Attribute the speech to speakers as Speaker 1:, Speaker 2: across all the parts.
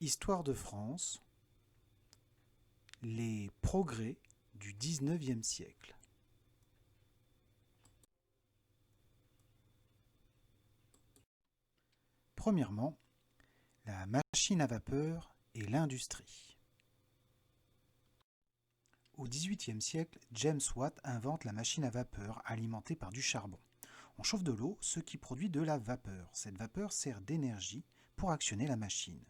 Speaker 1: Histoire de France, les progrès du XIXe siècle. Premièrement, la machine à vapeur et l'industrie. Au XVIIIe siècle, James Watt invente la machine à vapeur alimentée par du charbon. On chauffe de l'eau, ce qui produit de la vapeur. Cette vapeur sert d'énergie pour actionner la machine.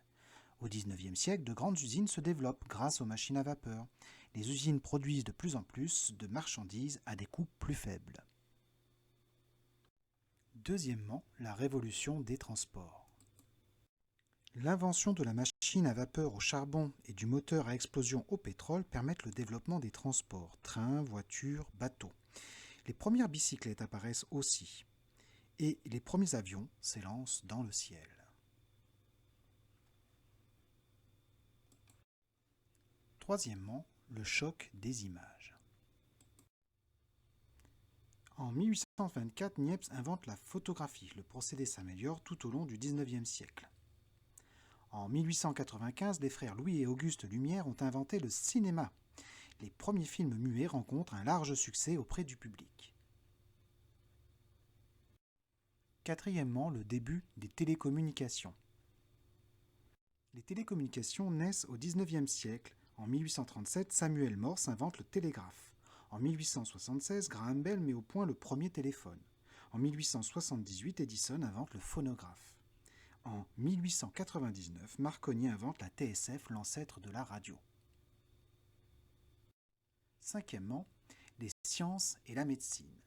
Speaker 1: Au XIXe siècle, de grandes usines se développent grâce aux machines à vapeur. Les usines produisent de plus en plus de marchandises à des coûts plus faibles. Deuxièmement, la révolution des transports. L'invention de la machine à vapeur au charbon et du moteur à explosion au pétrole permettent le développement des transports, trains, voitures, bateaux. Les premières bicyclettes apparaissent aussi, et les premiers avions s'élancent dans le ciel. Troisièmement, le choc des images. En 1824, Niepce invente la photographie. Le procédé s'améliore tout au long du XIXe siècle. En 1895, les frères Louis et Auguste Lumière ont inventé le cinéma. Les premiers films muets rencontrent un large succès auprès du public. Quatrièmement, le début des télécommunications. Les télécommunications naissent au XIXe siècle. En 1837, Samuel Morse invente le télégraphe. En 1876, Graham Bell met au point le premier téléphone. En 1878, Edison invente le phonographe. En 1899, Marconi invente la TSF, l'ancêtre de la radio. Cinquièmement, les sciences et la médecine.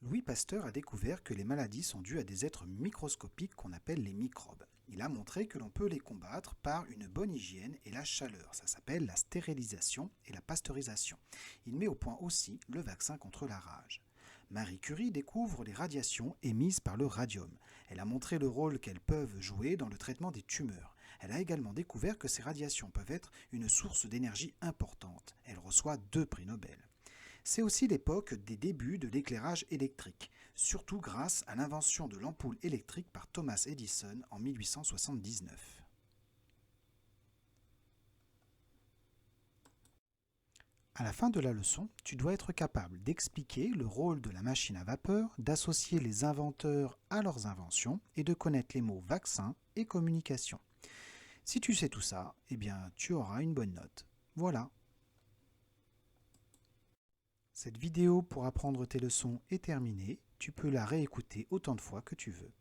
Speaker 1: Louis Pasteur a découvert que les maladies sont dues à des êtres microscopiques qu'on appelle les microbes. Il a montré que l'on peut les combattre par une bonne hygiène et la chaleur. Ça s'appelle la stérilisation et la pasteurisation. Il met au point aussi le vaccin contre la rage. Marie Curie découvre les radiations émises par le radium. Elle a montré le rôle qu'elles peuvent jouer dans le traitement des tumeurs. Elle a également découvert que ces radiations peuvent être une source d'énergie importante. Elle reçoit 2 prix Nobel. C'est aussi l'époque des débuts de l'éclairage électrique, surtout grâce à l'invention de l'ampoule électrique par Thomas Edison en 1879. À la fin de la leçon, tu dois être capable d'expliquer le rôle de la machine à vapeur, d'associer les inventeurs à leurs inventions et de connaître les mots vaccin et communication. Si tu sais tout ça, eh bien, tu auras une bonne note. Voilà. Cette vidéo pour apprendre tes leçons est terminée. Tu peux la réécouter autant de fois que tu veux.